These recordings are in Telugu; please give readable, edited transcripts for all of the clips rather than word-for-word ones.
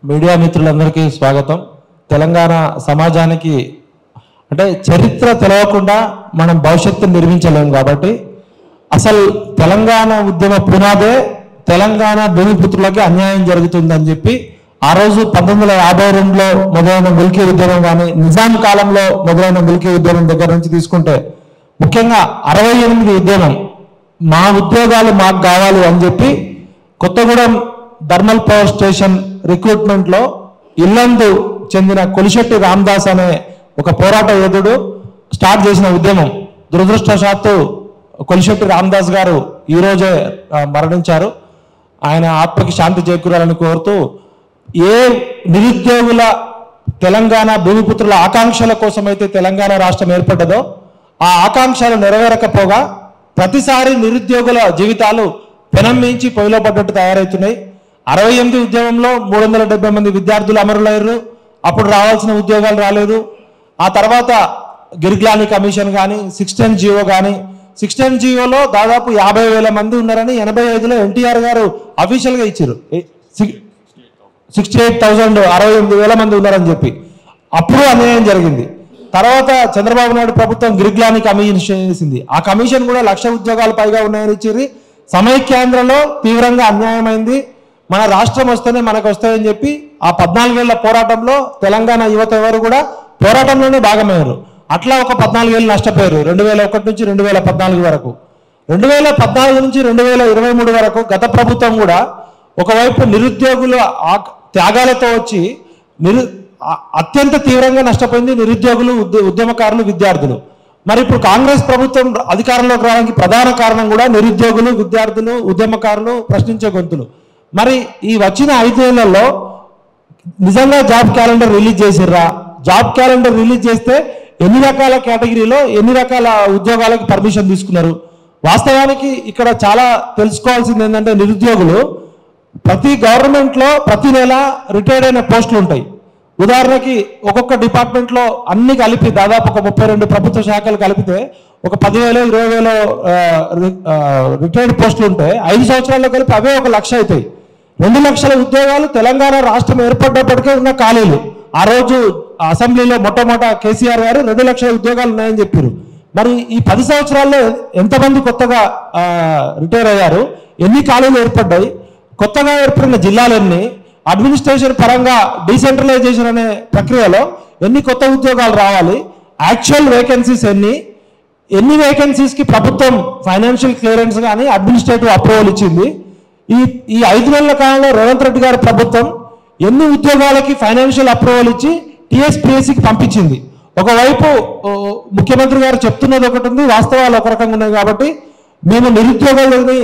మీడియా మిత్రులందరికీ స్వాగతం. తెలంగాణ సమాజానికి అంటే చరిత్ర తెలవకుండా మనం భవిష్యత్తును నిర్మించలేము కాబట్టి అసలు తెలంగాణ ఉద్యమ పునాదే తెలంగాణ భూమిపుత్రులకి అన్యాయం జరుగుతుందని చెప్పి ఆ రోజు 1952లో మొదలైన మిల్కీ ఉద్యమం కానీ నిజాం కాలంలో మొదలైన మిల్కీ ఉద్యమం దగ్గర నుంచి తీసుకుంటే ముఖ్యంగా 68 ఉద్యమం మా ఉద్యోగాలు మాకు కావాలి అని చెప్పి Kothagudem thermal power station recruitment లో ఇల్లందు చెందిన కొలిశెట్టి రామదాస్ అనే ఒక పోరాట యోధుడు స్టార్ట్ చేసిన ఉద్యమం. దురదృష్టవశాత్తు కొలిశెట్టి రామదాస్ గారు ఈ రోజే మరణించారు. ఆయన ఆత్మకి శాంతి చేకూరాలని కోరుతూ ఏ నిరుద్యోగుల తెలంగాణ భూమిపుత్రుల ఆకాంక్షల కోసమైతే తెలంగాణ రాష్ట్రం ఏర్పడ్డదో ఆ ఆకాంక్షలు నెరవేరకపోగా ప్రతిసారి నిరుద్యోగుల జీవితాలు పెనం మించి పొయ్యిలో పడ్డట్టు తయారవుతున్నాయి. 68 ఉద్యమంలో 370 మంది విద్యార్థులు అమరులయ్యారు. అప్పుడు రావాల్సిన ఉద్యోగాలు రాలేదు. ఆ తర్వాత గిరిగ్లాని కమిషన్ కానీ 610 జీవో కానీ 610 జీవోలో దాదాపు 50,000 మంది ఉన్నారని 85లో ఎన్టీఆర్ గారు అఫీషియల్గా ఇచ్చారు. 68,000 68,000 మంది ఉన్నారని చెప్పి అప్పుడు అన్యాయం జరిగింది. తర్వాత చంద్రబాబు నాయుడు ప్రభుత్వం గిరిగ్లాని కమిషన్ చేసింది. ఆ కమిషన్ కూడా 1,00,000 ఉద్యోగాలు పైగా ఉన్నాయని ఇచ్చింది. సమైక్యాంధ్రలో తీవ్రంగా అన్యాయమైంది. మన రాష్ట్రం వస్తేనే మనకు వస్తాయని చెప్పి ఆ 14 ఏళ్ల పోరాటంలో తెలంగాణ యువత ఎవరు కూడా పోరాటంలోనే భాగమయ్యారు. అట్లా ఒక 14 ఏళ్ళు నష్టపోయారు 2001 నుంచి 2014 వరకు. 2014 నుంచి 2023 వరకు గత ప్రభుత్వం కూడా ఒకవైపు నిరుద్యోగుల త్యాగాలతో వచ్చి అత్యంత తీవ్రంగా నష్టపోయింది నిరుద్యోగులు, ఉద్యమకారులు, విద్యార్థులు. మరి ఇప్పుడు కాంగ్రెస్ ప్రభుత్వం అధికారంలోకి రావడానికి ప్రధాన కారణం కూడా నిరుద్యోగులు, విద్యార్థులు, ఉద్యమకారులు, ప్రశ్నించే గొంతులు. మరి ఈ వచ్చిన 5 ఏళ్లలో నిజంగా జాబ్ క్యాలెండర్ రిలీజ్ చేసిర్రా? జాబ్ క్యాలెండర్ రిలీజ్ చేస్తే ఎన్ని రకాల కేటగిరీలో ఎన్ని రకాల ఉద్యోగాలకు పర్మిషన్ తీసుకున్నారు? వాస్తవానికి ఇక్కడ చాలా తెలుసుకోవాల్సింది ఏంటంటే నిరుద్యోగులు ప్రతి గవర్నమెంట్లో ప్రతి నెల రిటైర్డ్ అయిన పోస్టులు ఉంటాయి. ఉదాహరణకి ఒక్కొక్క డిపార్ట్మెంట్లో అన్ని కలిపి దాదాపు ఒక 32 ప్రభుత్వ శాఖలు కలిపితే ఒక 10,000 20,000 రిటైర్డ్ పోస్టులు ఉంటాయి. 5 సంవత్సరాల్లో కలిపి అవే 1,00,000 అవుతాయి. 2 లక్షల ఉద్యోగాలు తెలంగాణ రాష్ట్రం ఏర్పడ్డప్పటికే ఉన్న ఖాళీలు. ఆ రోజు అసెంబ్లీలో మొట్టమొదట కేసీఆర్ గారు 2 లక్షల ఉద్యోగాలు ఉన్నాయని చెప్పారు. మరి ఈ 10 సంవత్సరాల్లో ఎంతమంది కొత్తగా రిటైర్ అయ్యారు? ఎన్ని ఖాళీలు ఏర్పడ్డాయి? కొత్తగా ఏర్పడిన జిల్లాలన్నీ అడ్మినిస్ట్రేషన్ పరంగా డీసెంట్రలైజేషన్ అనే ప్రక్రియలో ఎన్ని కొత్త ఉద్యోగాలు రావాలి? యాక్చువల్ వేకెన్సీస్ ఎన్ని వేకెన్సీస్కి ప్రభుత్వం ఫైనాన్షియల్ క్లియరెన్స్ కానీ అడ్మినిస్ట్రేటివ్ అప్రూవల్ ఇచ్చింది? ఈ 5 నెలల కాలంలో రేవంత్ రెడ్డి గారి ప్రభుత్వం ఎన్ని ఉద్యోగాలకి ఫైనాన్షియల్ అప్రూవల్ ఇచ్చి టీఎస్పీఎస్సీకి పంపించింది? ఒకవైపు ముఖ్యమంత్రి గారు చెప్తున్నది ఒకటి ఉంది, వాస్తవాలు ఒక రకంగా ఉన్నాయి. కాబట్టి మేము నిరుద్యోగులని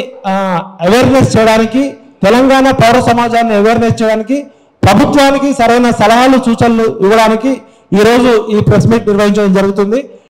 అవేర్నెస్ చేయడానికి, తెలంగాణ పౌర సమాజాన్ని అవేర్నెస్ చేయడానికి, ప్రభుత్వానికి సరైన సలహాలు సూచనలు ఇవ్వడానికి ఈరోజు ఈ ప్రెస్ మీట్ నిర్వహించడం జరుగుతుంది.